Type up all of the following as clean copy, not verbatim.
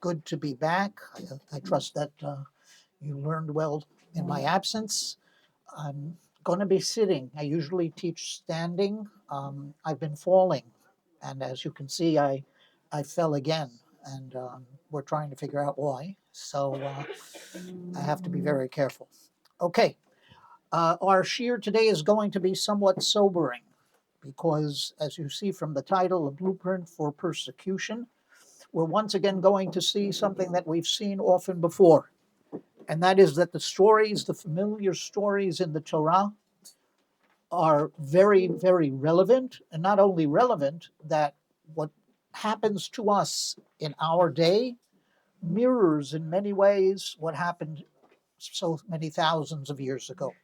good to be back. I trust that you learned well in my absence. I'm going to be sitting. I usually teach standing. I've been falling, and as you can see, I fell again, and we're trying to figure out why. So I have to be very careful. Okay, our shir today is going to be somewhat sobering because, as you see from the title, A Blueprint for Persecution, we're once again going to see something that we've seen often before, and that is that the stories, the familiar stories in the Torah, are very, very relevant, and not only relevant, that what happens to us in our day mirrors in many ways what happened so many thousands of years ago.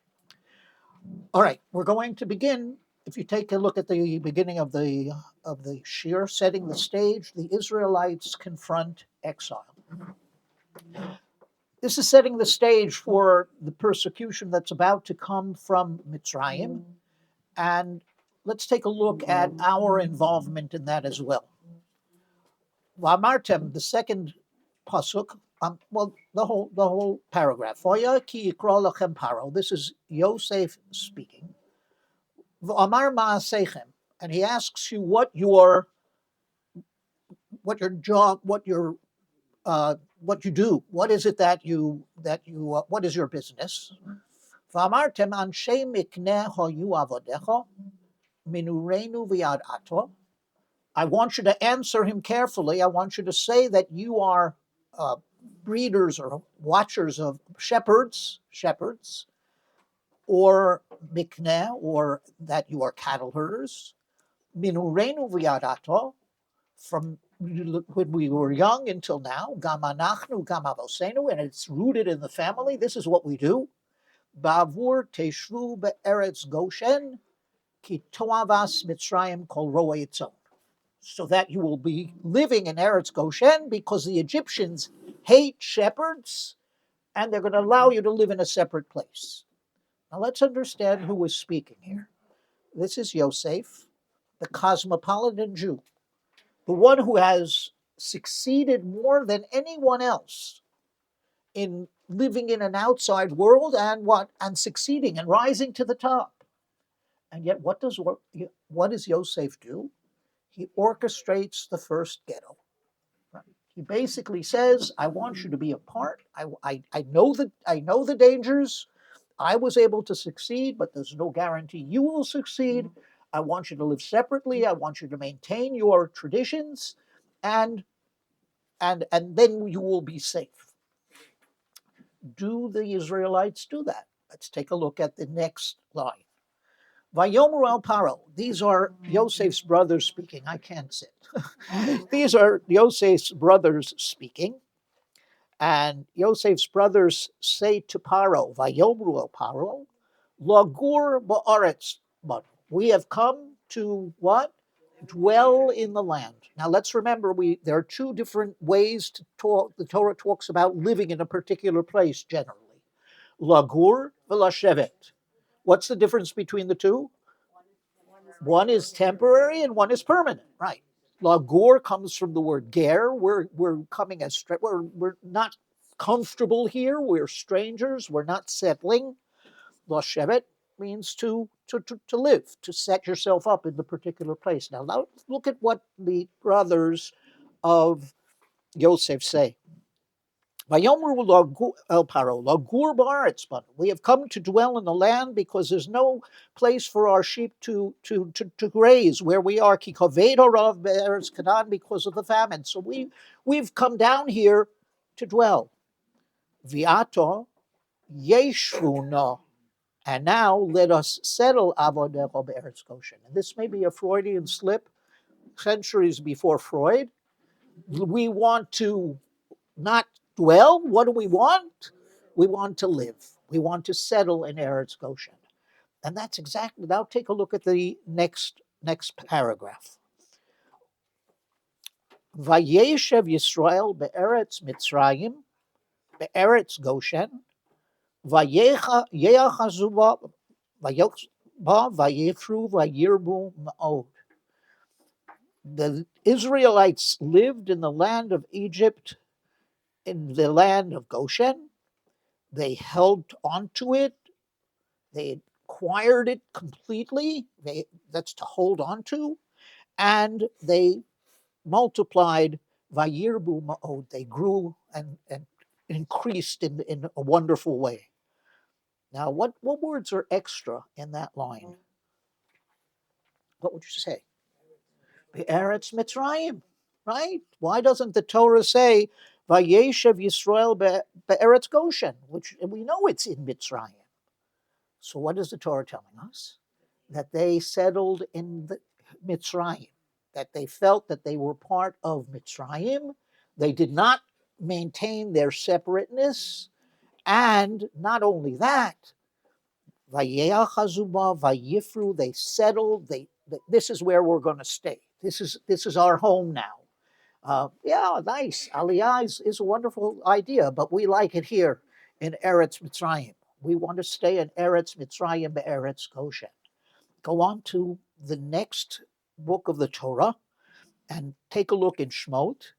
All right, we're going to begin. If you take a look at the beginning of the shir, setting the stage, the Israelites confront exile. This is setting the stage for the persecution that's about to come from Mitzrayim, and let's take a look at our involvement in that as well. V'amartem, the second pasuk, the whole paragraph. V'ya ki yikra lachem paro. This is Yosef speaking. V'amar ma'asechem, and he asks you what your job, what you do. What is it that you what is your business? V'amartem anshe mikneh hayu avodecha minurenu v'yad ato. I want you to answer him carefully. I want you to say that you are breeders or watchers of shepherds, or mikneh, or that you are cattle herders. Minurenu v'yadato, from when we were young until now, gam anachnu gam avosenu, and it's rooted in the family. This is what we do. Ba'avur teshvu be'eretz Goshen, ki toavas Mitzrayim kol roa yitzon. So that you will be living in Eretz Goshen, because the Egyptians hate shepherds, and they're going to allow you to live in a separate place. Now let's understand who is speaking here. This is Yosef, the cosmopolitan Jew, the one who has succeeded more than anyone else in living in an outside world and succeeding and rising to the top. And yet what does Yosef do? He orchestrates the first ghetto. He basically says, I want you to be a part. I know the dangers. I was able to succeed, but there's no guarantee you will succeed. I want you to live separately. I want you to maintain your traditions, and then you will be safe. Do the Israelites do that? Let's take a look at the next line. Vayomer el Paro. These are Yosef's brothers speaking. I can't sit. These are Yosef's brothers speaking. And Yosef's brothers say to Paro, Vayomer el Paro, Lagur ba'aretz. We have come to what? Dwell in the land. Now let's remember, there are two different ways to talk. The Torah talks about living in a particular place generally. Lagur v'lashevet. What's the difference between the two? One is temporary and one is permanent, right? Lagur comes from the word ger. We're coming as we're not comfortable here. We're strangers. We're not settling. Lashevet means to live, to set yourself up in the particular place. Now look at what the brothers of Yosef say. We have come to dwell in the land because there's no place for our sheep to graze where we are, because of the famine. So we've come down here to dwell. Viato yeshvuna, and now let us settle avodecha be'eretz Goshen. And this may be a Freudian slip, centuries before Freud. We want to not dwell. What do we want? We want to live. We want to settle in Eretz Goshen. And that's exactly, now take a look at the next paragraph. Vayeshev Yisrael be'eretz Mitzrayim, be'eretz Goshen, vayechazuba, vayefru, vayirbu ma'od. The Israelites lived in the land of Egypt in the land of Goshen. They held onto it. They acquired it completely. That's to hold on to. And they multiplied. Vayirbu ma'od. They grew and increased in a wonderful way. Now, what words are extra in that line? What would you say? Be'eretz Mitzrayim, right? Why doesn't the Torah say Vayeshev Yisrael be'eretz Goshen, which we know it's in Mitzrayim? So what is the Torah telling us? That they settled in the Mitzrayim, that they felt that they were part of Mitzrayim. They did not maintain their separateness. And not only that, Vayifru, they settled. This is where we're going to stay. This is our home now. Yeah, nice. Aliyah is a wonderful idea, but we like it here in Eretz Mitzrayim. We want to stay in Eretz Mitzrayim, Eretz Goshen. Go on to the next book of the Torah and take a look in Shmot.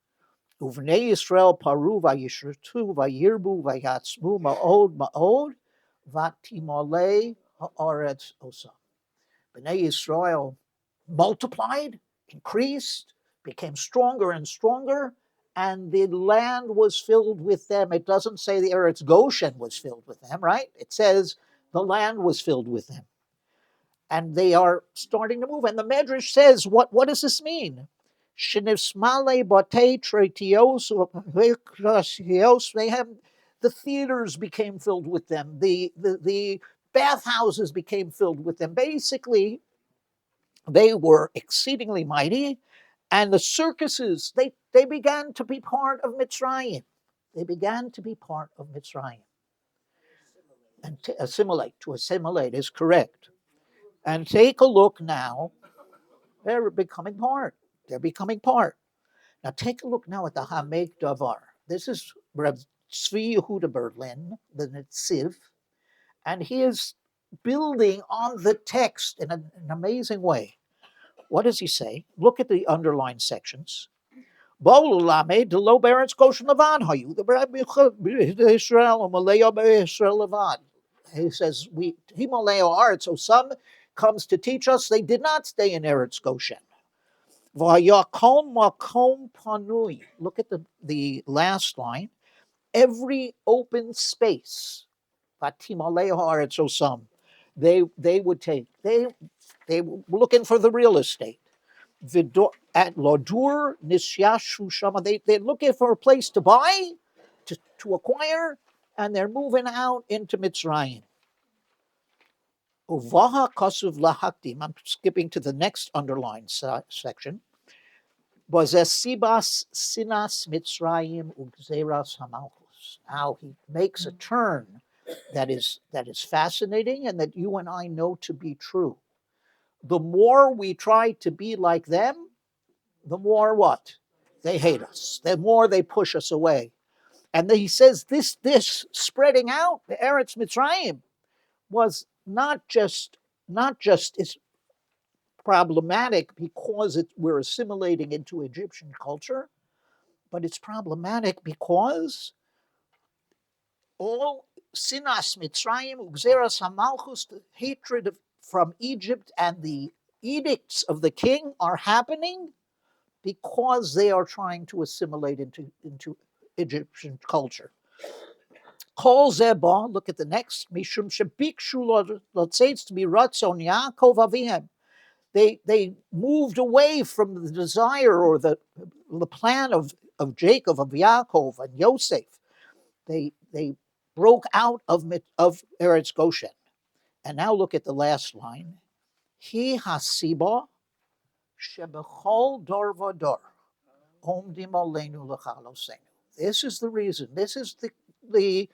Uvnei Yisrael paru vayishretu vayirbu vayatzmu ma'od vatimolei ha'aretz osam. Bnei Yisrael multiplied, increased, became stronger and stronger, and the land was filled with them. It doesn't say the Eretz Goshen was filled with them, right? It says the land was filled with them. And they are starting to move. And the Medrash says, what does this mean? They have the theaters became filled with them. The bathhouses became filled with them. Basically, they were exceedingly mighty, and the circuses, they began to be part of Mitzrayim. They began to be part of Mitzrayim. And to assimilate is correct. And take a look now, they're becoming part. They're becoming part. Now take a look now at the Hamek Davar. This is Reb Tzvi Yehuda Berlin, the Netziv, and he is building on the text in an amazing way. What does he say? Look at the underlined sections. Bolulame de lo beretz Goshen levad hayu the Israel umaleo Israel levad. He says Himalaya arts. So some comes to teach us they did not stay in Eretz Goshen. Vayakom makom panui. Look at the last line. Every open space. Vatimaleo arts. So some they would take. They were looking for the real estate. At Lodur Nisyashu Shama, they're looking for a place to buy, to acquire, and they're moving out into Mitzrayim. Uvaha Kasuv Lahaktim, I'm skipping to the next underlined section. Bazesibas Sinas Mitzrayim Ugzeras Hamalchus. Now he makes a turn that is fascinating and that you and I know to be true. The more we try to be like them, the more what? They hate us. The more they push us away. And he says this spreading out, the Eretz Mitzrayim, was not just is problematic because we're assimilating into Egyptian culture, but it's problematic because all Sinas Mitzrayim, Ugzeras Hamalchus, the hatred from Egypt and the edicts of the king are happening because they are trying to assimilate into Egyptian culture. Kol Zeba, look at the next, Mishum Shabikshu Lotzaitz to be Ratzon Yaakov Avihem. They moved away from the desire or the plan of Jacob, of Yaakov and Yosef. They broke out of Eretz Goshen. And now look at the last line. He hasiba shebechol dor vador omdim aleinu lechalosenu. This is the reason. This is the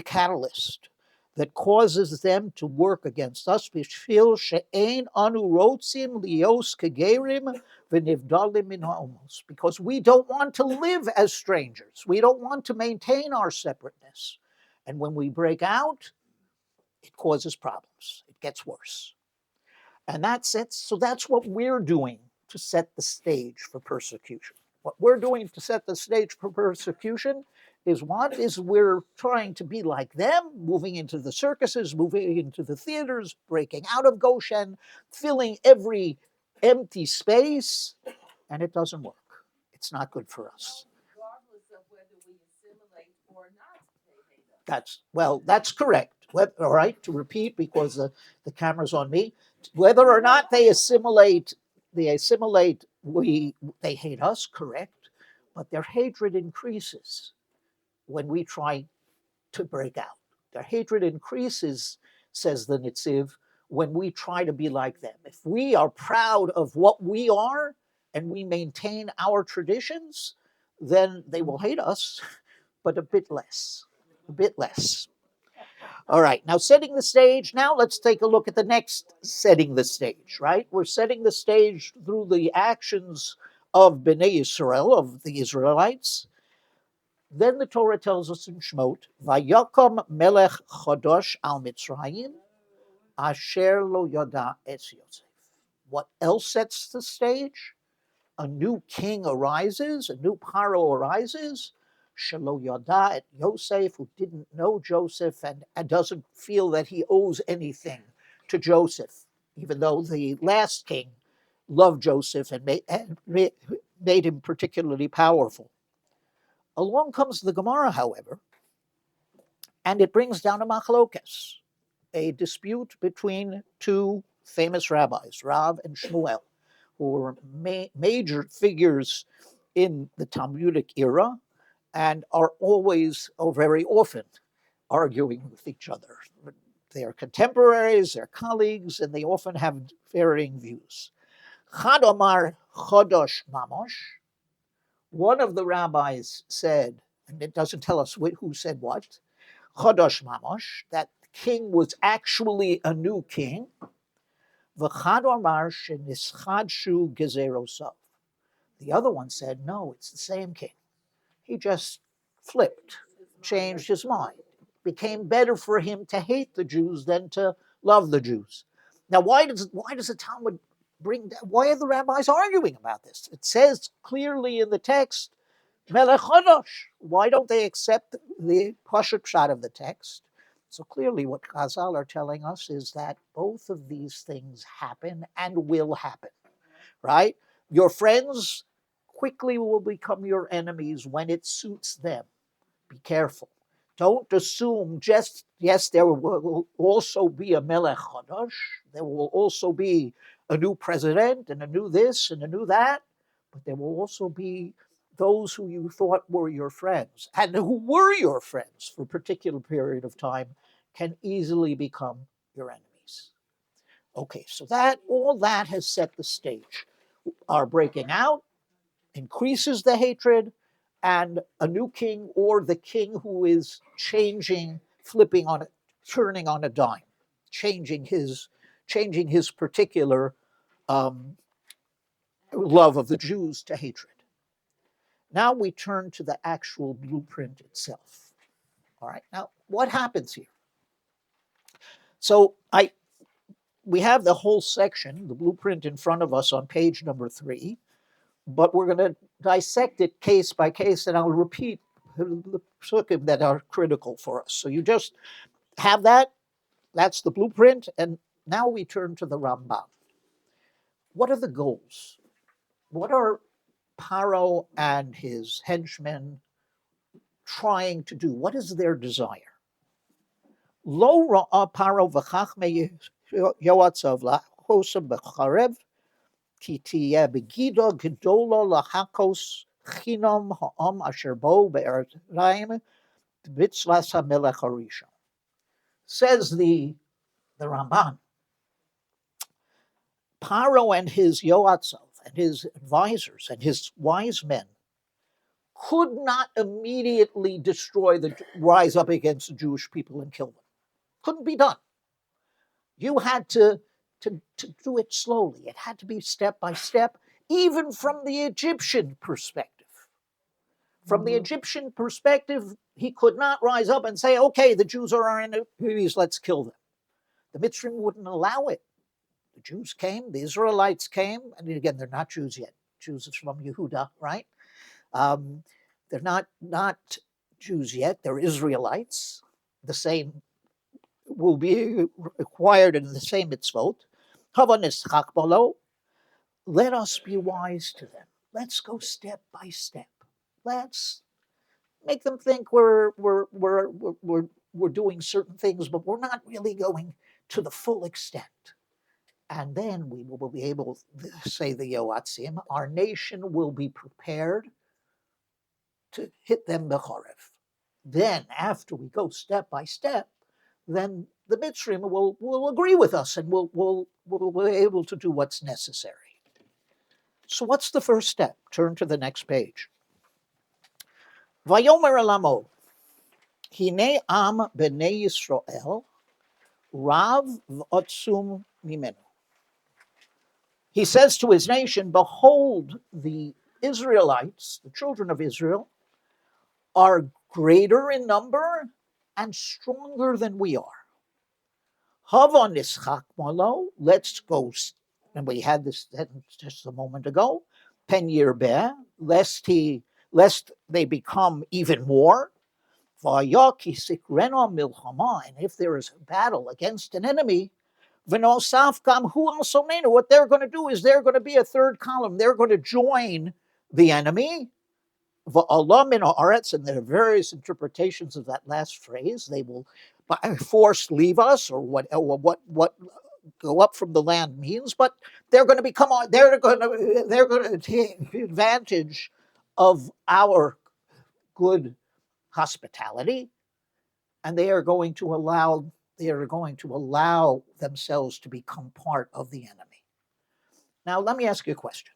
catalyst that causes them to work against us. Bishvil she'ein anu rotzim lios kegerim v'nivdalim min ha'omos. Because we don't want to live as strangers. We don't want to maintain our separateness. And when we break out, it causes problems. It gets worse. And that's it. So that's what we're doing to set the stage for persecution. What we're doing to set the stage for persecution is we're trying to be like them, moving into the circuses, moving into the theaters, breaking out of Goshen, filling every empty space, and it doesn't work. It's not good for us. Regardless of whether we assimilate or not, they hate us. That's correct. All right, to repeat, because the camera's on me. Whether or not they assimilate, they hate us, correct, but their hatred increases when we try to break out. Their hatred increases, says the Nitziv, when we try to be like them. If we are proud of what we are and we maintain our traditions, then they will hate us, but a bit less. All right, now setting the stage. Now let's take a look at the next setting the stage, right? We're setting the stage through the actions of Bnei Yisrael, of the Israelites. Then the Torah tells us in Shmot, Vayakom melech chodosh al Mitzrayim, asher lo yada es Yosef. What else sets the stage? A new king arises, a new Paro arises, Shelo Yada et Yosef, who didn't know Joseph and doesn't feel that he owes anything to Joseph, even though the last king loved Joseph and made him particularly powerful. Along comes the Gemara, however, and it brings down a machlokes, a dispute between two famous rabbis, Rav and Shmuel, who were major figures in the Talmudic era and are always, or very often, arguing with each other. They are contemporaries, they're colleagues, and they often have varying views. Chad Omar Chodosh Mamosh. One of the rabbis said, and it doesn't tell us who said what, Chodosh Mamosh, that the king was actually a new king. V'chad Omar shenischadshu gezerosav. The other one said, no, it's the same king. He just flipped, changed his mind. It became better for him to hate the Jews than to love the Jews. Now, why does the Talmud why are the rabbis arguing about this? It says clearly in the text, Melech Chodosh. Why don't they accept the Pashut Pshat of the text? So clearly what Chazal are telling us is that both of these things happen and will happen, right? Your friends quickly will become your enemies when it suits them. Be careful. Don't assume yes, there will also be a Melech Chodosh. There will also be a new president and a new this and a new that. But there will also be those who you thought were your friends and who were your friends for a particular period of time can easily become your enemies. Okay, so all that has set the stage. Our breaking out increases the hatred, and a new king, or the king who is turning on a dime, changing his particular love of the Jews to hatred. Now we turn to the actual blueprint itself. All right, now what happens here? So we have the whole section, the blueprint in front of us on page number 3, but we're going to dissect it case by case, and I'll repeat the psukim that are critical for us. So you just have that. That's the blueprint, and now we turn to the Rambam. What are the goals? What are Paro and his henchmen trying to do? What is their desire? Lo ra'a Paro v'chachmei yoatzav la'chosem b'charev ki tiyeh begido gedolo lahakos chinom ha'am asher bo be'eretz b'tzvas ha'melech harishon. Says the Ramban, Paro and his yoatzav and his advisors and his wise men could not immediately rise up against the Jewish people and kill them. Couldn't be done. You had to do it slowly. It had to be step by step, even from the Egyptian perspective. From the Egyptian perspective, he could not rise up and say, okay, the Jews are our enemies, let's kill them. The Mitzrayim wouldn't allow it. The Jews came, the Israelites came, and again, they're not Jews yet. Jews is from Yehuda, right? They're not Jews yet. They're Israelites. The same will be required in the same mitzvot. Hava nischach balo. Let us be wise to them. Let's go step by step. Let's make them think we're doing certain things, but we're not really going to the full extent. And then we will be able to say the Yoatzim, our nation will be prepared to hit them b'chorev. Then, after we go step by step, then the Mitzrayim will agree with us and we'll be able to do what's necessary. So what's the first step? Turn to the next page. Vayomer elamo, hine am b'nei Yisrael, rav v'otzum mimenu. He says to his nation, behold, the Israelites, the children of Israel, are greater in number and stronger than we are. Hava nischak malo, let's go, and we had this just a moment ago, pen yirbeh, lest they become even more. Vayaki sikrena milchama, and if there is a battle against an enemy, v'nosaf gam hu al-somenu, what they're going to do is they're going to be a third column. They're going to join the enemy. V'alam min haaretz, and there are various interpretations of that last phrase. They will by force leave us, or what go up from the land means, but they're going to become, they're going to take advantage of our good hospitality, and they are going to allow themselves to become part of the enemy. Now, let me ask you a question.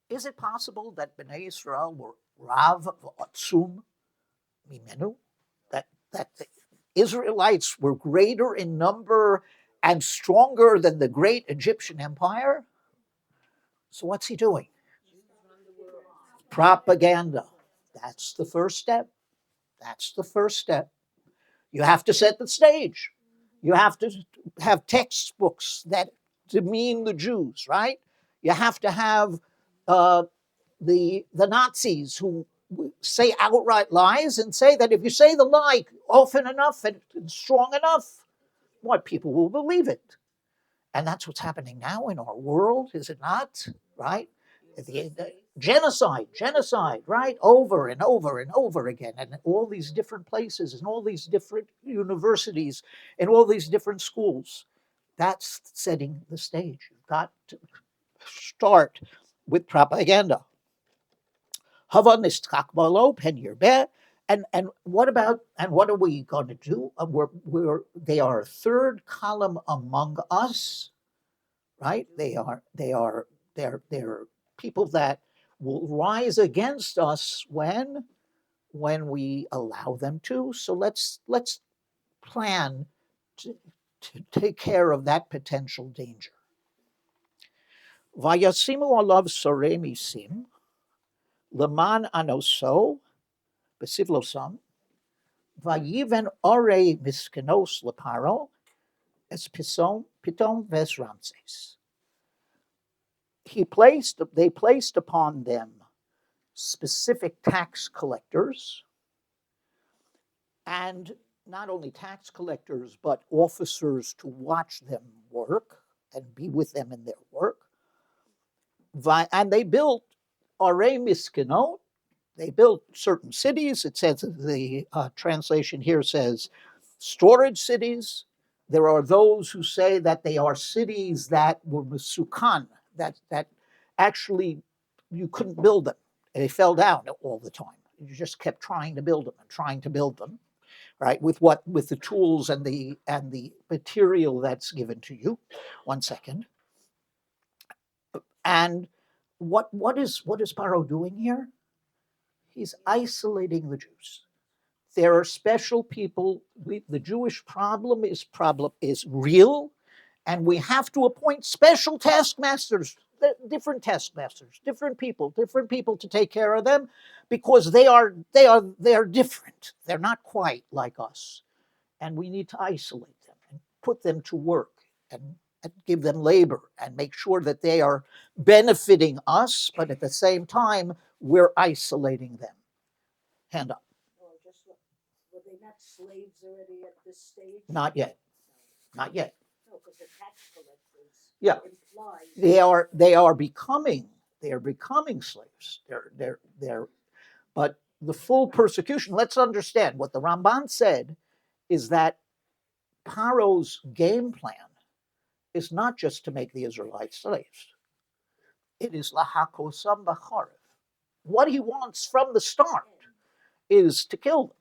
Is it possible that Bnei Yisrael were rav v'otzum mimenu? That the Israelites were greater in number and stronger than the great Egyptian empire? So what's he doing? Propaganda. That's the first step. That's the first step. You have to set the stage. You have to have textbooks that demean the Jews, right? You have to have the Nazis who say outright lies and say that if you say the lie often enough and strong enough, what people will believe it. And that's what's happening now in our world, is it not? Right? The genocide, right? Over and over and over again, and in all these different places, and all these different universities, and all these different schools. That's setting the stage. You've got to start with propaganda. Hava nischak balo pen yirbeh. And what are we going to do? They are a third column among us, right? They're people that will rise against us when we allow them to. So let's plan to take care of that potential danger. Vayasimu alav sorei misim leman anoso besivlosam vayiven orei miskenos leparo es pitom ves ramses. They placed upon them specific tax collectors, and not only tax collectors, but officers to watch them work and be with them in their work. And they built Arei Miskinot. They built certain cities. It says, the translation here says, storage cities. There are those who say that they are cities that were Mesukan, that actually you couldn't build them. They fell down all the time. You just kept trying to build them, right? With the tools and the material that's given to you. One second. And what is Paro doing here? He's isolating the Jews. There are special people. The Jewish problem is real, and we have to appoint special taskmasters, different people to take care of them, because they are different. They're not quite like us, and we need to isolate them and put them to work and and give them labor and make sure that they are benefiting us, but at the same time, we're isolating them. Hand up. Were they not slaves already at this stage? Not yet. Not yet. No, because the tax collectors implies they are becoming slaves. But the full persecution, let's understand what the Ramban said is that Paro's game plan is not just to make the Israelites slaves. It is lahakosam b'charev. What he wants from the start is to kill them.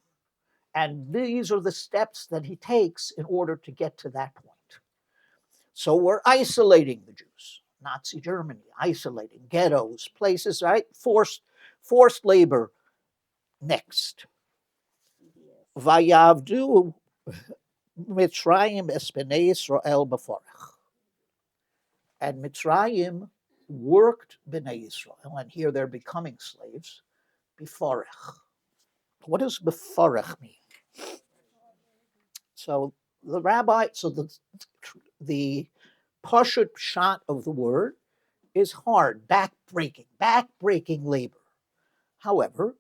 And these are the steps that he takes in order to get to that point. So we're isolating the Jews. Nazi Germany, isolating ghettos, places, right? Forced labor. Next. Vayavdu Mitzrayim es bnei Yisrael b'forach. And Mitzrayim worked bnei Yisrael, and here they're becoming slaves, b'forach. What does b'forach mean? So the rabbi, the pashut pshat of the word is hard, back-breaking labor. However,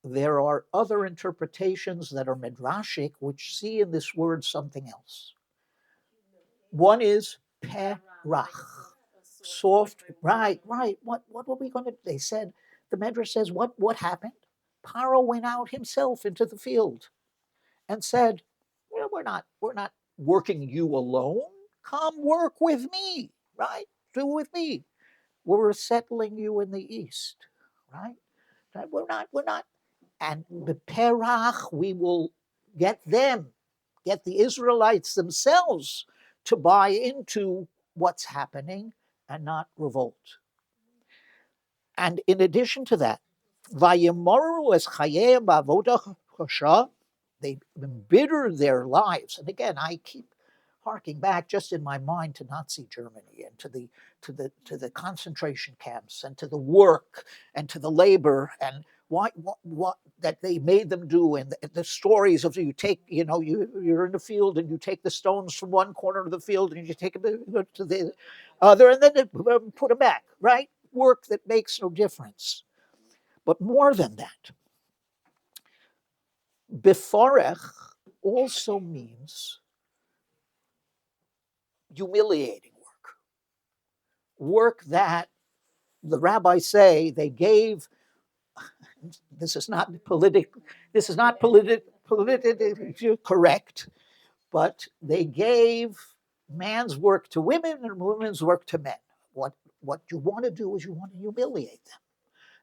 there are other interpretations that are midrashic which see in this word something else. One is perach, soft, right. What are we going to, they said, the Medrash says, what happened? Paro went out himself into the field and said, well, we're not working you alone. Come work with me, right? Do with me. We're settling you in the east, right? We're not. And the perach, we will get the Israelites themselves to buy into what's happening and not revolt. And in addition to that, vayemoru es chayei ba'avodah chasha, they embitter their lives. And again, I keep harking back just in my mind to Nazi Germany and to the concentration camps and to the work and to the labor and what that they made them do, and the stories of you're in the field and you take the stones from one corner of the field and you take them to the other and then put them back, right? Work that makes no difference. But more than that, beforech also means humiliating work that the rabbis say they gave. This is not politically correct, but they gave man's work to women and women's work to men. What you want to do is you want to humiliate them.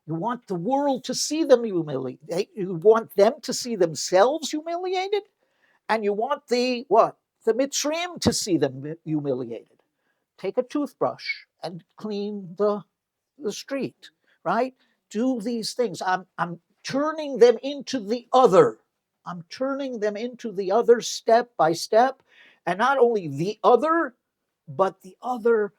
You want the world to see them humiliated. You want them to see themselves humiliated, and you want the Mitzrayim to see them humiliated. Take a toothbrush and clean the street, right? Do these things. I'm turning them into the other. I'm turning them into the other step by step, and not only the other, but the other.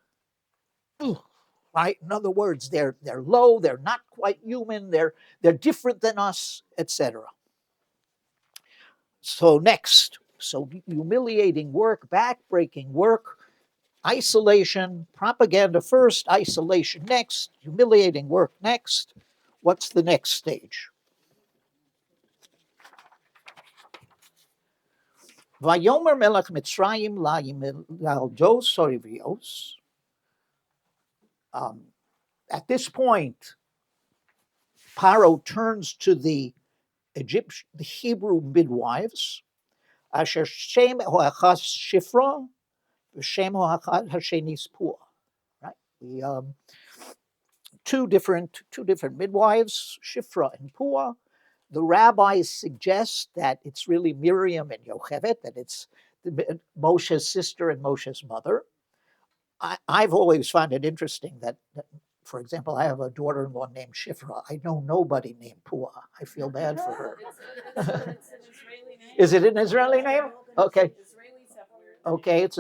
Right? In other words, they're low. They're not quite human. They're different than us, etc. So next, humiliating work, back-breaking work. Isolation, propaganda first, isolation next, humiliating work next. What's the next stage? Vayomer melech Mitzrayim la'aldos sorivios. At this point, Paro turns to the Hebrew midwives. Asher shem hoachas shifra, v'shem hoachas hashenis pua. Right? Two different midwives, Shifra and Pua. The rabbis suggest that it's really Miriam and Yocheved, that it's Moshe's sister and Moshe's mother. I've always found it interesting that, for example, I have a daughter-in-law named Shifra. I know nobody named Pua. I feel bad for her. It's an Israeli name. Is it an Israeli name? Okay. Okay, it's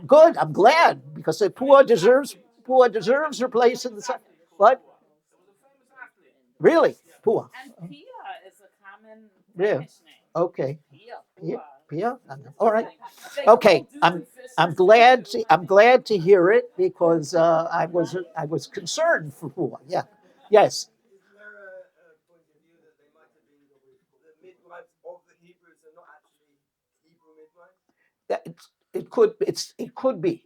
good. I'm glad, because Pua deserves her place in the sun. What? Really? Pua. And Pia is a common Yeah. Spanish name. Okay. Pia. Yeah. Yeah. All right. Okay. I'm glad to hear it because I was concerned for who. Yeah. Yes. Is there a point of view that they might have been the midwives of the Hebrews are not actually Hebrew midwives?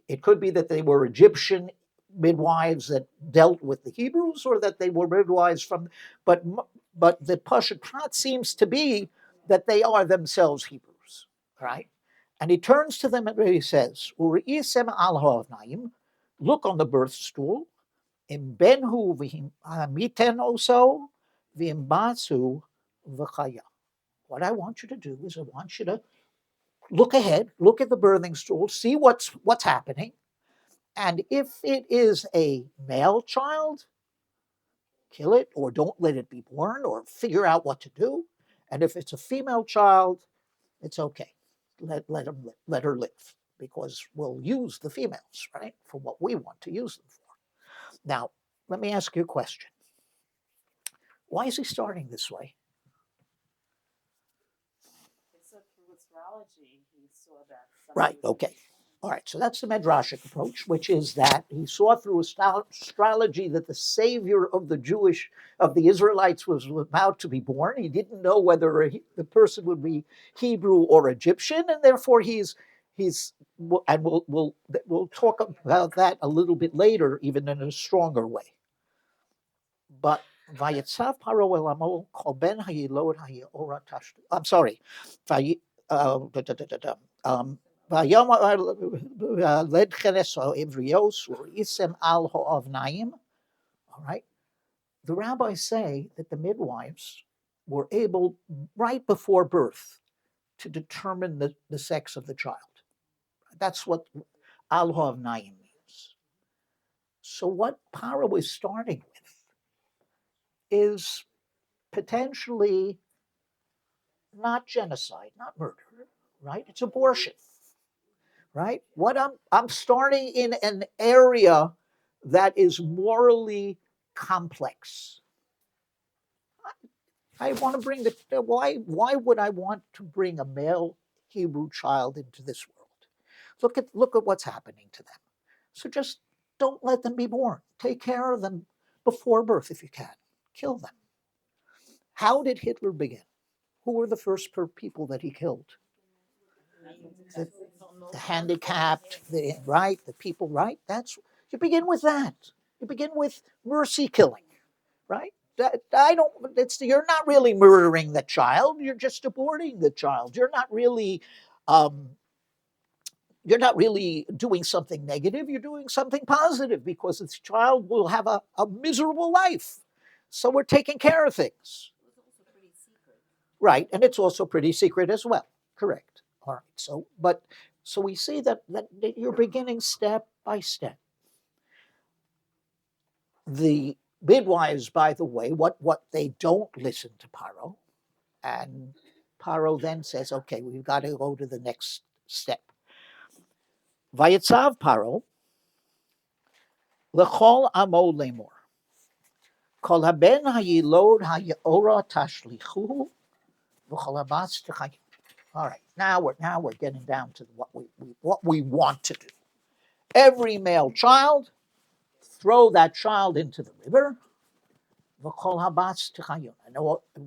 It could be that they were Egyptian midwives that dealt with the Hebrews, or that they were midwives from. But the Pashut Prat seems to be that they are themselves Hebrews, right? And he turns to them and he says, "Uri'isem al ha'avnaim, look on the birth stool, im benhu v'miten oso v'imbatsu v'chaya." What I want you to do is I want you to look ahead, look at the birthing stool, see what's happening. And if it is a male child, kill it or don't let it be born, or figure out what to do. And if it's a female child, it's okay. Let her live, because we'll use the females, right, for what we want to use them for. Now, let me ask you a question. Why is he starting this way? So through astrology, he saw that. Right, okay. All right, so that's the Midrashic approach, which is that he saw through astrology that the savior of the Israelites was about to be born. He didn't know whether the person would be Hebrew or Egyptian, and therefore he's and we'll talk about that a little bit later, even in a stronger way. But Vayetzav Paro el Amo kol ben hayilod hayora tashtu. I'm sorry. Led chenes ha'ivrios u'isem al ha'avnaim. All right. The rabbis say that the midwives were able, right before birth, to determine the sex of the child. That's what al ha'avnaim means. So what Paro is starting with is potentially not genocide, not murder, right? It's abortion, right? What I'm starting in an area that is morally complex. I want to bring why would I want to bring a male Hebrew child into this world? Look at what's happening to them. So just don't let them be born. Take care of them before birth if you can. Kill them. How did Hitler begin? Who were the first people that he killed? The handicapped, the people, right? You begin with that. You begin with mercy killing, right? You're not really murdering the child. You're just aborting the child. You're not really doing something negative. You're doing something positive, because this child will have a miserable life. So we're taking care of things. Right, and it's also pretty secret as well. Correct. All right. So we see that you're beginning step by step. The midwives, by the way, what they don't listen to Paro, and Paro then says, "Okay, we've got to go to the next step." Vayetzav Paro lechol amo lemor kol haben hayilod hayora tashlichu v'chol habatz techayim. All right, now we're getting down to what we want to do. Every male child, throw that child into the river. And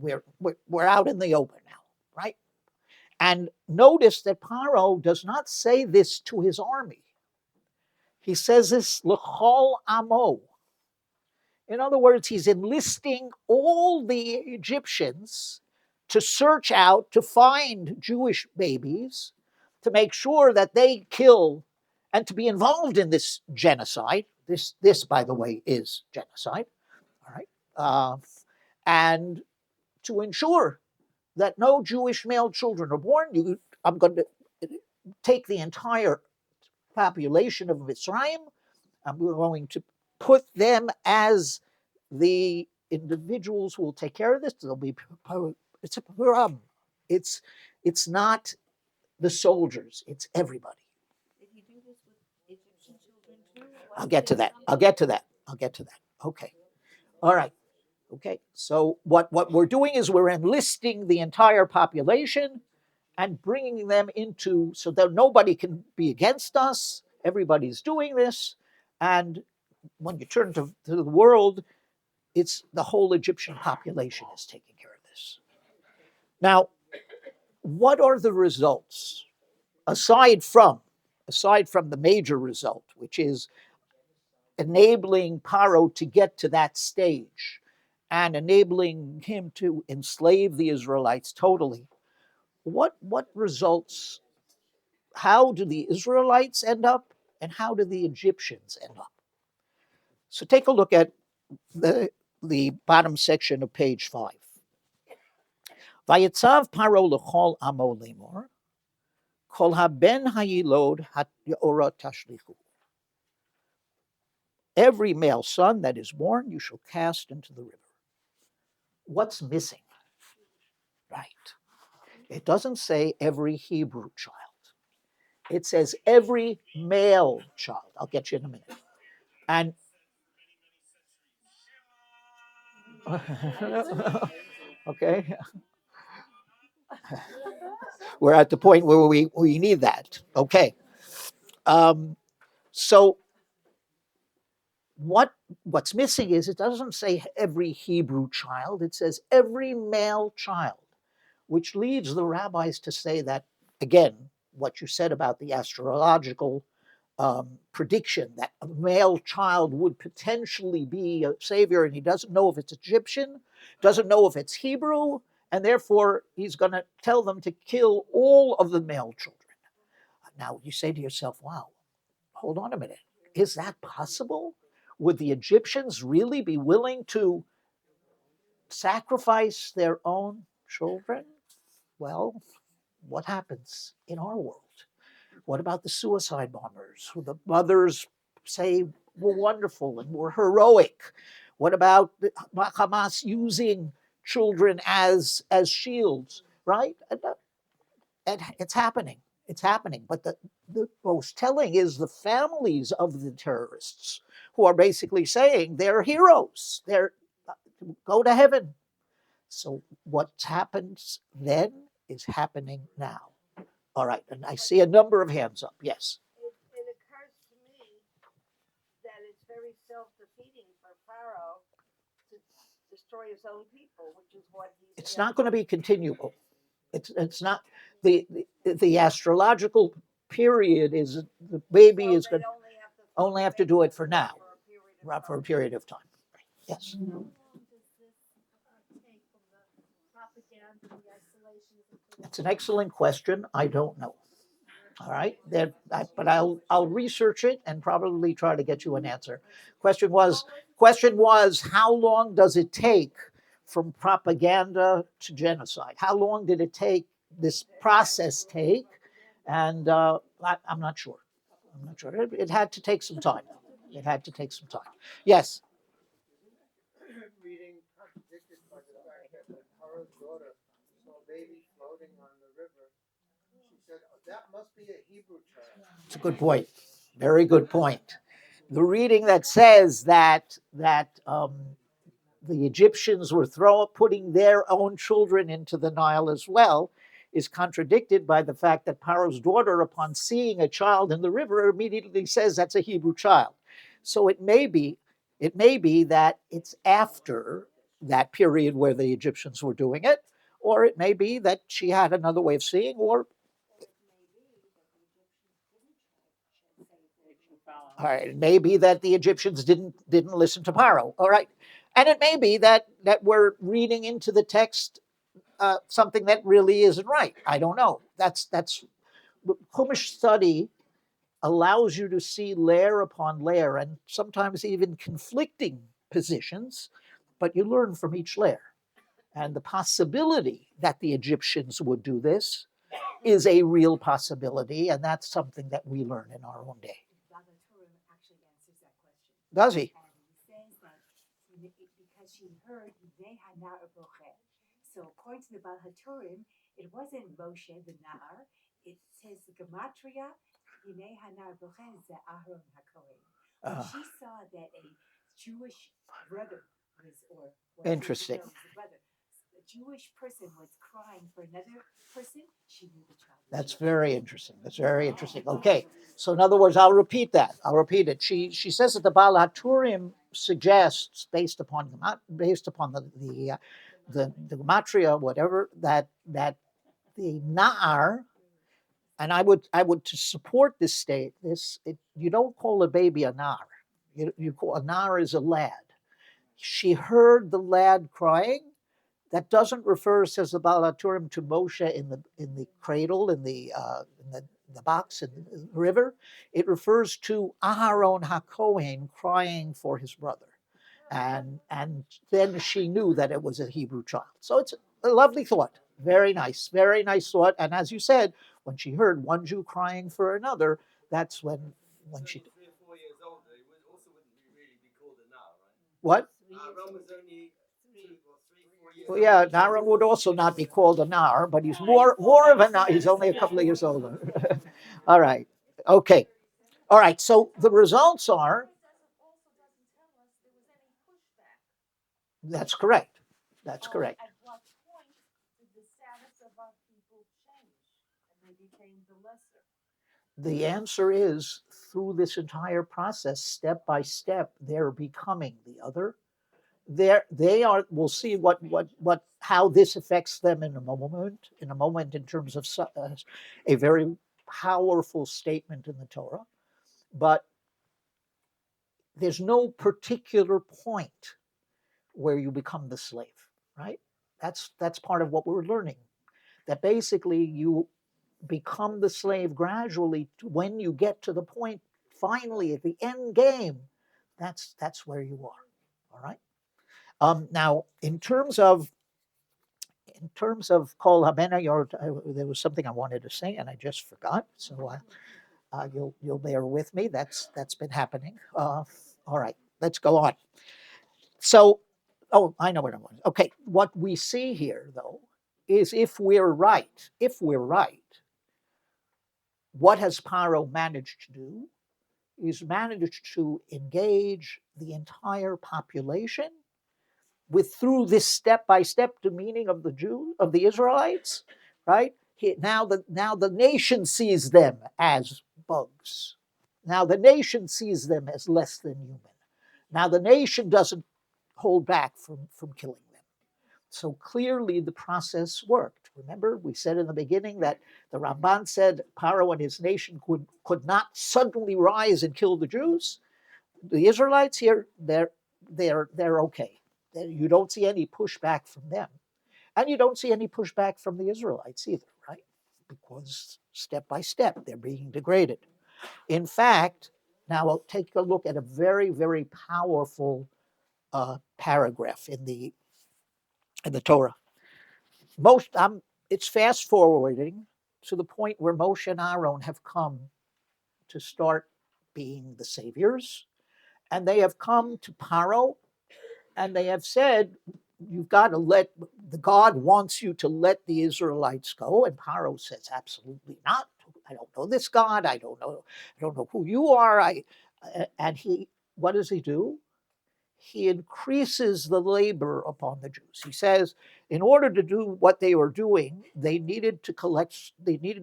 we're out in the open now, right? And notice that Paro does not say this to his army. He says this l'chol amo. In other words, he's enlisting all the Egyptians to search out, to find Jewish babies, to make sure that they kill, and to be involved in this genocide. This, by the way, is genocide. All right, and to ensure that no Jewish male children are born. I'm going to take the entire population of Mitzrayim. I'm going to put them as the individuals who will take care of this. It's a problem. It's not the soldiers. It's everybody. Did you do this with Egyptian children too? I'll get to that. Okay. All right. Okay. So what we're doing is we're enlisting the entire population, and bringing them into, so that nobody can be against us. Everybody's doing this. And when you turn to the world, it's the whole Egyptian population is taking care of this. Now, what are the results? Aside from the major result, which is enabling Paro to get to that stage and enabling him to enslave the Israelites totally, what results, how do the Israelites end up and how do the Egyptians end up? So take a look at the bottom section of page 5. Vayetzav Paro l'chol amo lemor, kol haben hayilod ha'orah tashlichu. Every male son that is born you shall cast into the river. What's missing? Right. It doesn't say every Hebrew child. It says every male child. I'll get you in a minute. And okay, we're at the point where we need that. Okay. So what's missing is it doesn't say every Hebrew child. It says every male child, which leads the rabbis to say that, again, what you said about the astrological prediction that a male child would potentially be a savior, and he doesn't know if it's Egyptian, doesn't know if it's Hebrew, and therefore he's going to tell them to kill all of the male children. Now you say to yourself, wow, hold on a minute. Is that possible? Would the Egyptians really be willing to sacrifice their own children? Well, what happens in our world? What about the suicide bombers who the mothers say were wonderful and were heroic? What about Hamas using children as shields, right? And it's happening. It's happening. But the most telling is the families of the terrorists who are basically saying they're heroes. They're go to heaven. So what happens then is happening now. All right, and I see a number of hands up. Yes. It occurs to me that it's very self-defeating for Pharaoh to destroy his own people, which is what he's. It's not going to be continual. It's not the astrological period is the baby is going to only have to do it for now, not for a period of time. Yes. It's an excellent question. I don't know. All right, but I'll research it and probably try to get you an answer. Question was how long does it take from propaganda to genocide? How long did it take this process take? And I'm not sure. I'm not sure. It had to take some time. It had to take some time. Yes. Reading contradicted by the fact that when Pharaoh's daughter saw a baby floating on the river, she said, oh, that must be a Hebrew child. It's a good point. Very good point. The reading that says that the Egyptians were putting their own children into the Nile as well is contradicted by the fact that Pharaoh's daughter, upon seeing a child in the river, immediately says that's a Hebrew child. So it may be that it's after that period where the Egyptians were doing it, or it may be that she had another way of seeing, or all right, it may be that the Egyptians didn't listen to Paro. All right, and it may be that we're reading into the text something that really isn't right. I don't know. That's Chumash study allows you to see layer upon layer and sometimes even conflicting positions, but you learn from each layer. And the possibility that the Egyptians would do this is a real possibility, and that's something that we learn in our own day. Actually answers that question. Does he? And he says that because she heard so according to the Baal HaTurim, it wasn't Moshe the Na'ar. It says the Gematria, Yinei HaNa'ar Bochen is Aharon HaKohen. She saw that a Jewish brother was, or interesting. brother, a Jewish person was crying for another person, she knew the child. That's very interesting. That's very interesting. Okay, so in other words, I'll repeat that. I'll repeat it. She says that the Baal HaTurim suggests, based upon the gematria, whatever, that the Na'ar, and I would to support this you don't call a baby a Nar. You call a Nar is a lad. She heard the lad crying. That doesn't refer, says the Baal HaTurim, to Moshe in the cradle, in the box in the river. It refers to Aharon HaKohen crying for his brother. And then she knew that it was a Hebrew child. So it's a lovely thought. Very nice thought. And as you said, when she heard one Jew crying for another, that's when she... 3 or 4 years older, it also wouldn't really be called a now, right? What? Aaron was only 3, 4 years Well, yeah, Nara would also not be called a Nar, but he's more of a Nar. He's only a couple of years older. All right. Okay. All right. So the results are... That's correct. That's correct. At what point did the status of our people change and they became the lesser? The answer is, through this entire process, step by step, they're becoming the other. They are. We'll see how this affects them in a moment. In terms of a very powerful statement in the Torah, but there's no particular point where you become the slave, right? That's part of what we're learning. That basically you become the slave gradually when you get to the point finally at the end game. That's where you are. All right. Now, in terms of Kol Habenayot, there was something I wanted to say and I just forgot. So you'll bear with me. That's been happening. All right, let's go on. So, I know what I want. Okay, what we see here though is if we're right, what has Paro managed to do? He's managed to engage the entire population through this step-by-step demeaning of the Israelites, right? Now the nation sees them as bugs. Now the nation sees them as less than human. Now the nation doesn't hold back from killing them. So clearly the process worked. Remember, we said in the beginning that the Ramban said Paro and his nation could not suddenly rise and kill the Jews. The Israelites here, they're okay. You don't see any pushback from them. And you don't see any pushback from the Israelites either, right? Because step by step, they're being degraded. In fact, now I'll take a look at a very, very powerful paragraph in the Torah. It's fast forwarding to the point where Moshe and Aaron have come to start being the saviors, and they have come to Paro, and they have said, "You've got to God wants you to let the Israelites go." And Paro says, "Absolutely not. I don't know this God. I don't know who you are." What does he do? He increases the labor upon the Jews. He says, in order to do what they were doing, they needed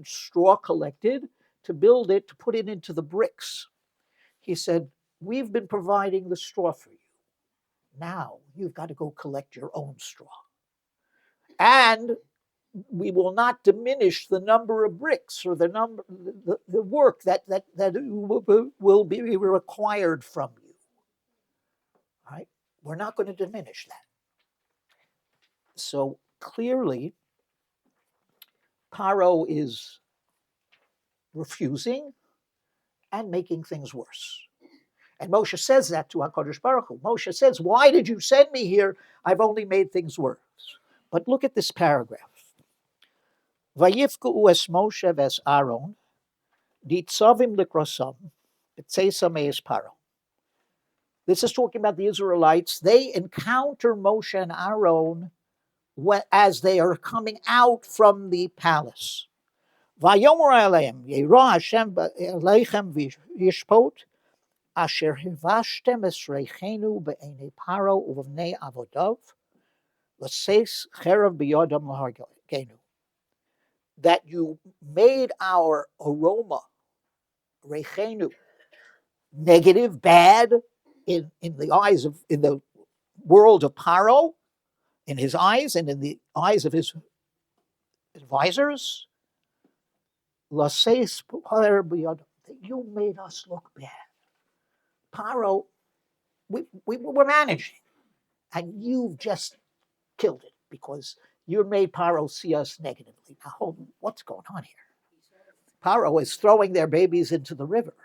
straw collected to build it, to put it into the bricks. He said, "We've been providing the straw for you. Now you've got to go collect your own straw. And we will not diminish the number of bricks or the work that will be required from you. Right? We're not going to diminish that." So clearly, Paro is refusing and making things worse. And Moshe says that to HaKadosh Baruch Hu. Moshe says, "Why did you send me here? I've only made things worse." But look at this paragraph. Vayifku es Moshe ves Aaron, ditzavim likrosam, b'tzeisa meis Paro. This is talking about the Israelites. They encounter Moshe and Aaron as they are coming out from the palace. Vayomer aleim, Yerah Hashem aleichem v'yishpot, asher hivashtem esreichenu be'enei Paro uv'vnei avodav, L'seis cherev biyodam lahargenu, that you made our aroma, reichenu, negative, bad, in the eyes of, in the world of Paro, in his eyes and in the eyes of his advisors. L'seis cherev biyodam, that you made us look bad. Paro, we were managing, and you've just killed it because you made Paro see us negatively. Now, hold on, what's going on here? Paro is throwing their babies into the river,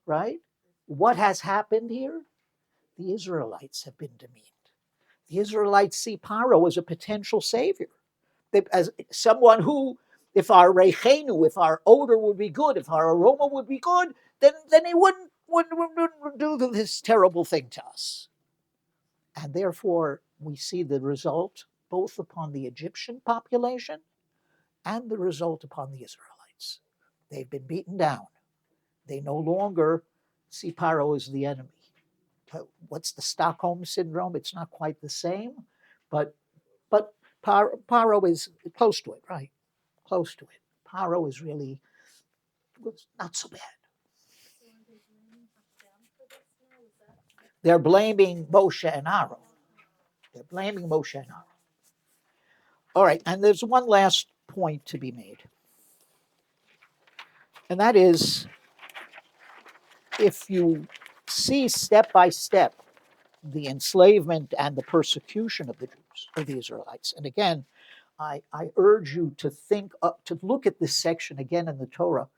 right? What has happened here? The Israelites have been demeaned. The Israelites see Paro as a potential savior, as someone who, if our reichenu, if our odor would be good, if our aroma would be good, then he wouldn't do this terrible thing to us. And therefore, we see the result both upon the Egyptian population and the result upon the Israelites. They've been beaten down. They no longer see Paro as the enemy. What's the Stockholm syndrome? It's not quite the same, but Paro is close to it, right? Close to it. Paro is really not so bad. They're blaming Moshe and Aaron. They're blaming Moshe and Aaron. All right, and there's one last point to be made. And that is, if you see step by step the enslavement and the persecution of the Jews, of the Israelites, and again, I urge you to to look at this section again in the Torah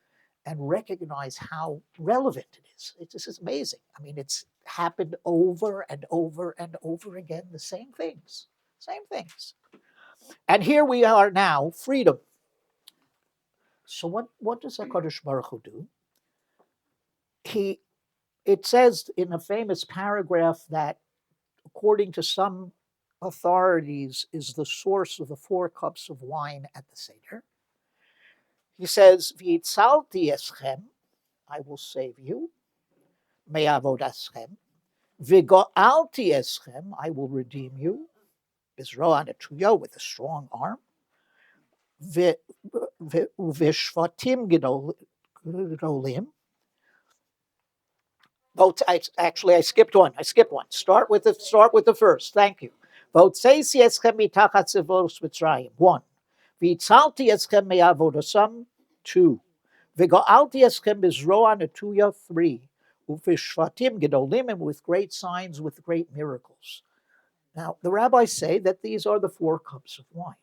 and recognize how relevant it is. This is amazing. I mean, it's happened over and over and over again, the same things. And here we are now, freedom. So what does HaKadosh Baruch Hu do? It says in a famous paragraph that, according to some authorities, is the source of the 4 cups of wine at the Seder. He says, V'itzalti eschem, I will save you, me'avodaschem, v'go'alti eschem, I will redeem you, bizroa netuya, with a strong arm, v'shvatim gedolim. Actually, I skipped one. Start with the first. Thank you. V'otzeisi eschem mitachat tzivos Mitzrayim. 1. V'itzalti eschem me'avodasam. 2. V'go'alti eschem bizroa netuya. 3. Uv'shvatim gedolim, and with great signs, with great miracles. Now, the rabbis say that these are the 4 cups of wine.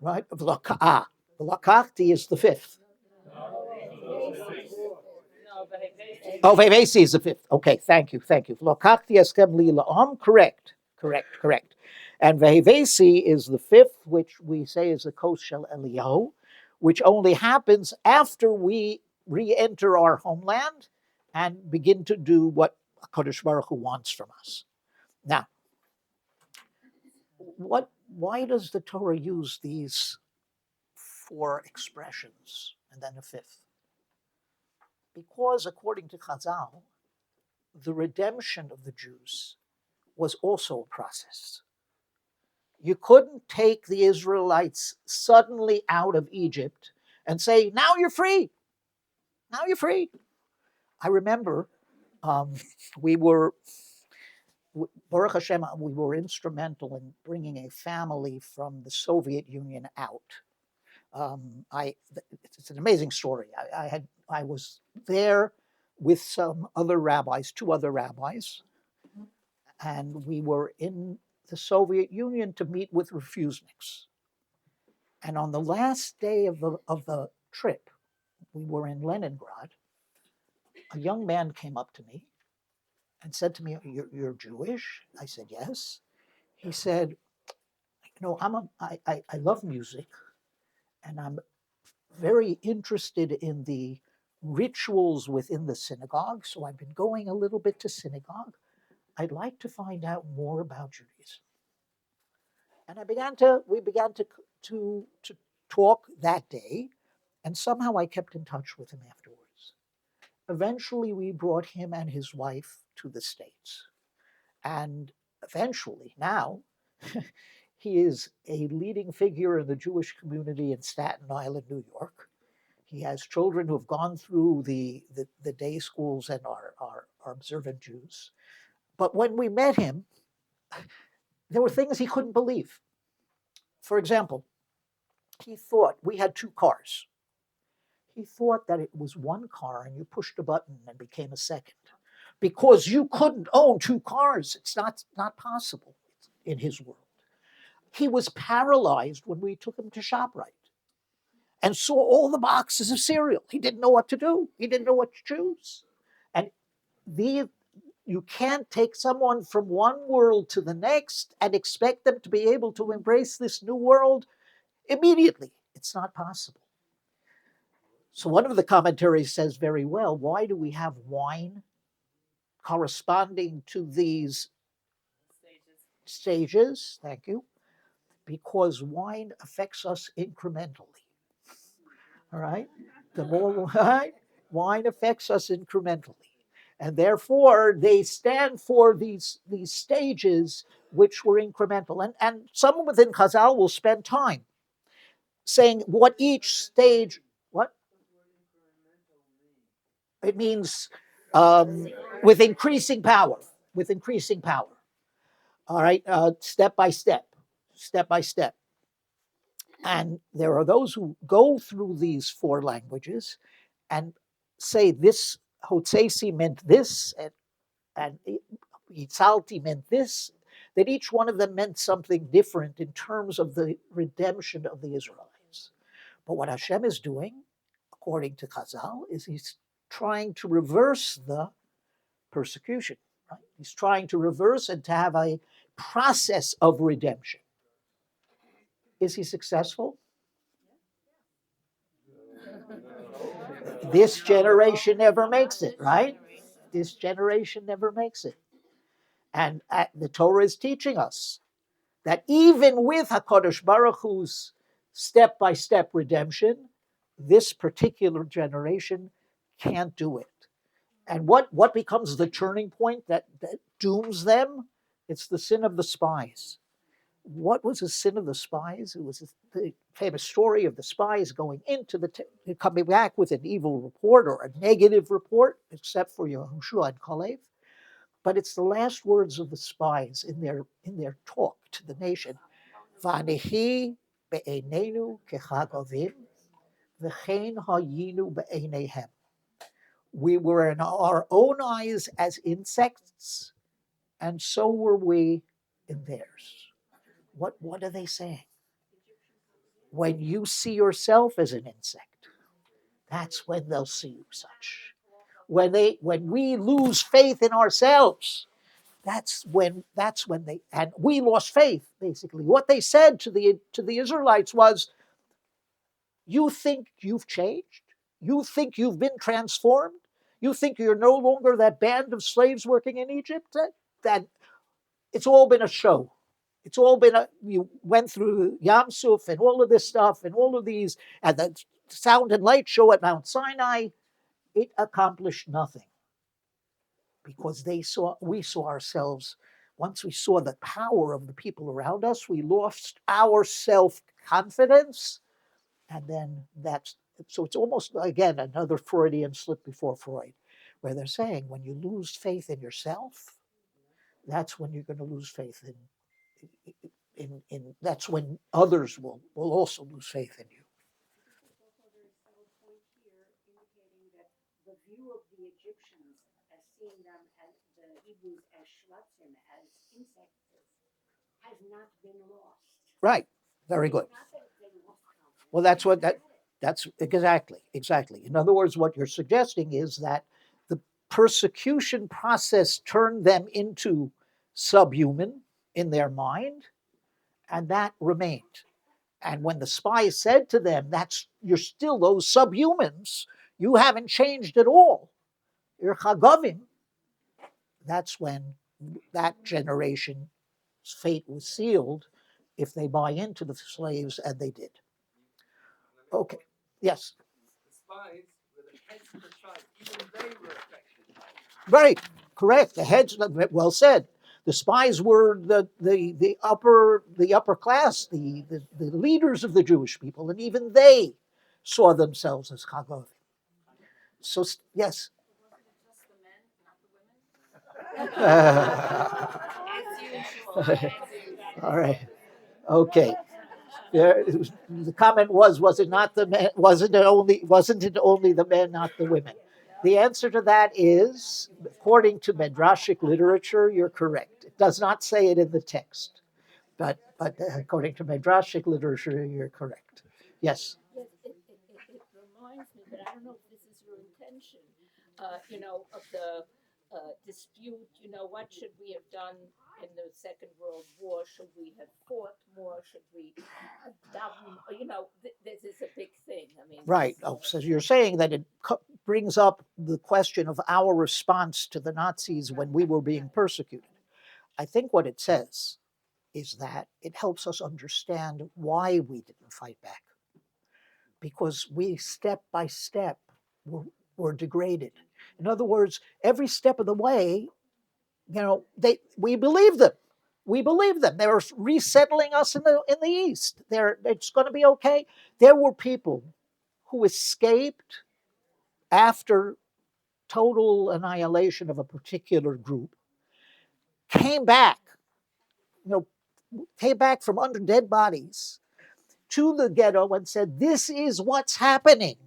Right? V'lakachti is the 5th. Oh, Vevesi is the 5th. Okay, thank you. Lokachti eskem li la'am, correct. And Vevesi is the 5th, which we say is the Kos Shel Eliyahu, which only happens after we re-enter our homeland and begin to do what HaKadosh Baruch Hu wants from us. Now, why does the Torah use these 4 expressions and then a 5th? Because according to Chazal, the redemption of the Jews was also a process. You couldn't take the Israelites suddenly out of Egypt and say, now you're free. I remember Baruch Hashem, we were instrumental in bringing a family from the Soviet Union out. It's an amazing story. I was there with some other rabbis, 2 other rabbis, and we were in the Soviet Union to meet with refuseniks. And on the last day of the trip, we were in Leningrad. A young man came up to me and said to me, "You're Jewish?" I said, "Yes." He said, I love music, and I'm very interested in the rituals within the synagogue, so I've been going a little bit to synagogue. I'd like to find out more about Judaism. And we began to talk that day, and somehow I kept in touch with him afterwards. Eventually, we brought him and his wife to the States. And eventually, now, he is a leading figure in the Jewish community in Staten Island, New York. He has children who have gone through the day schools and are observant Jews. But when we met him, there were things he couldn't believe. For example, he thought we had 2 cars. He thought that it was 1 car and you pushed a button and became a second. Because you couldn't own 2 cars. It's not possible in his world. He was paralyzed when we took him to ShopRite and saw all the boxes of cereal. He didn't know what to do. He didn't know what to choose. And you can't take someone from one world to the next and expect them to be able to embrace this new world immediately. It's not possible. So one of the commentaries says very well, why do we have wine corresponding to these stages? Thank you. Because wine affects us incrementally. All right? The more wine affects us incrementally. And therefore, they stand for these stages which were incremental. And someone within Chazal will spend time saying what each stage, what? It means with increasing power, with increasing power. All right, step by step. And there are those who go through these 4 languages and say this Hotzesi meant this, and Yitzalti meant this, that each one of them meant something different in terms of the redemption of the Israelites. But what Hashem is doing, according to Chazal, is he's trying to reverse the persecution. Right? He's trying to reverse and to have a process of redemption. Is he successful? This generation never makes it, right? This generation never makes it. And the Torah is teaching us that even with HaKadosh Baruch Hu's step-by-step redemption, this particular generation can't do it. And what becomes the turning point that dooms them? It's the sin of the spies. What was the sin of the spies? It was the famous story of the spies going into coming back with an evil report or a negative report, except for Yehoshua and Kalev. But it's the last words of the spies in their talk to the nation. V'anehi be'einenu kechagavim, v'chein hayinu be'eineihem. We were in our own eyes as insects, and so were we in theirs. What are they saying? When you see yourself as an insect, that's when they'll see you such. When we lose faith in ourselves, that's when they, and we lost faith, basically. What they said to the Israelites was, you think you've changed? You think you've been transformed? You think you're no longer that band of slaves working in Egypt? That it's all been a show. It's all been you went through Yam Suf and all of this stuff and all of these, and the sound and light show at Mount Sinai. It accomplished nothing. Because we saw ourselves, once we saw the power of the people around us, we lost our self-confidence. And then so it's almost, again, another Freudian slip before Freud, where they're saying when you lose faith in yourself, that's when you're going to lose faith in that's when others will also lose faith in you. There's also a subtle point here indicating that the view of the Egyptians as seeing them as the Hebrews as shlutzim, as insects, has not been lost. Right. Very good. Well, that's exactly. In other words, what you're suggesting is that the persecution process turned them into subhuman in their mind, and that remained. And when the spies said to them, you're still those subhumans, you haven't changed at all, you're chagavim, that's when that generation's fate was sealed if they buy into the slaves, and they did. Okay, yes? The spies were the heads of the tribe. Even they were affected. Right, correct. The heads, well said. The spies were the upper class, the leaders of the Jewish people, and even they saw themselves as Chagavim. So yes. All right. Okay. The comment was it not the men? Wasn't it only the men, not the women? The answer to that is, according to Midrashic literature, you're correct. It does not say it in the text, but according to Midrashic literature, you're correct. Yes. Yes, it reminds me, but I don't know if this is your intention, of the dispute, what should we have done in the Second World War? Should we have fought more? Should we have done, this is a big thing. I mean, Right. Oh, so you're saying that it brings up the question of our response to the Nazis when we were being persecuted. I think what it says is that it helps us understand why we didn't fight back. Because we, step by step, were degraded. In other words, every step of the way, we believed them. We believed them. They were resettling us in the East. It's going to be okay. There were people who escaped after total annihilation of a particular group, came back from under dead bodies to the ghetto and said, "This is what's happening."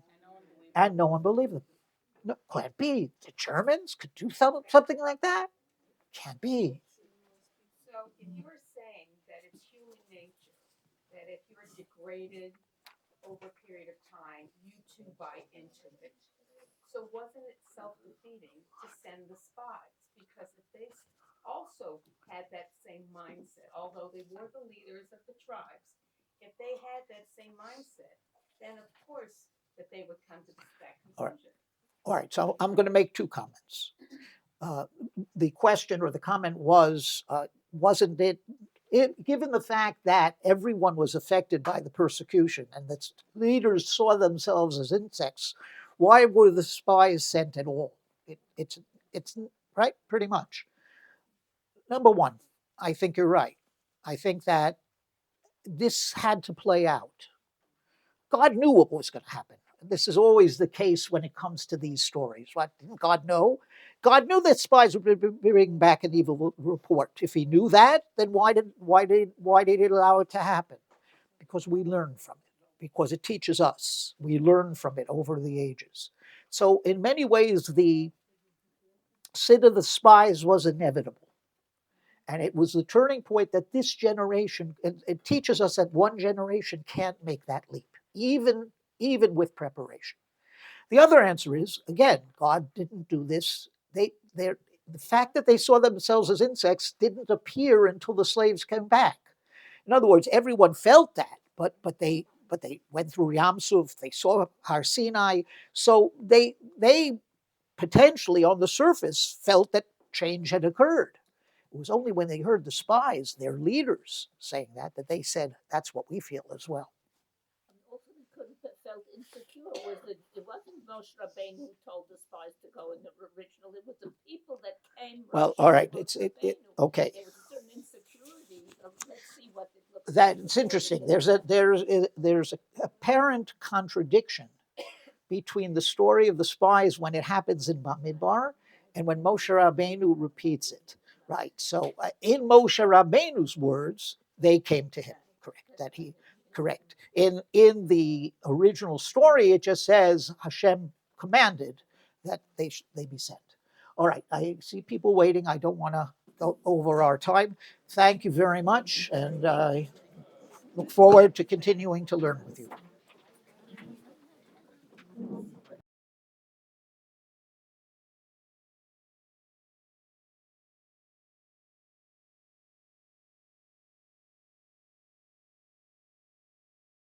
And no one believed them. No, can't be. The Germans could do something like that? Can't be. so if you're saying that it's human nature, that if you're degraded over a period of time, you too buy into it. So wasn't it self-defeating to send the spies? Because if they also had that same mindset, although they were the leaders of the tribes, if they had that same mindset, then of course that they would come to that conclusion. All right, so I'm going to make two comments. The question or the comment was, wasn't it, given the fact that everyone was affected by the persecution and that leaders saw themselves as insects, why were the spies sent at all? It's right, pretty much. Number one, I think you're right. I think that this had to play out. God knew what was going to happen. This is always the case when it comes to these stories. What didn't God know? God knew that spies would bring back an evil report. If he knew that, then why did he allow it to happen? Because we learn from it. Because it teaches us. We learn from it over the ages. So in many ways, the sin of the spies was inevitable. And it was the turning point that this generation, it teaches us that one generation can't make that leap, even with preparation. The other answer is, again, God didn't do this. The fact that they saw themselves as insects didn't appear until the slaves came back. In other words, everyone felt that, but they went through Yam Suf, they saw Har Sinai, so they potentially on the surface felt that change had occurred. It was only when they heard the spies, their leaders, saying that they said, "That's what we feel as well." And also they couldn't have felt insecure. It wasn't Moshe Rabbeinu who told the spies to go in the original. It was the people that came. Well, all right, okay. There was a certain insecurity. Let's see what it looks like. That's interesting. There's a apparent contradiction between the story of the spies when it happens in Bamidbar and when Moshe Rabbeinu repeats it. Right. So in Moshe Rabbeinu's words, they came to him. Correct. In the original story, it just says Hashem commanded that they be sent. All right. I see people waiting. I don't want to go over our time. Thank you very much, and I look forward to continuing to learn with you.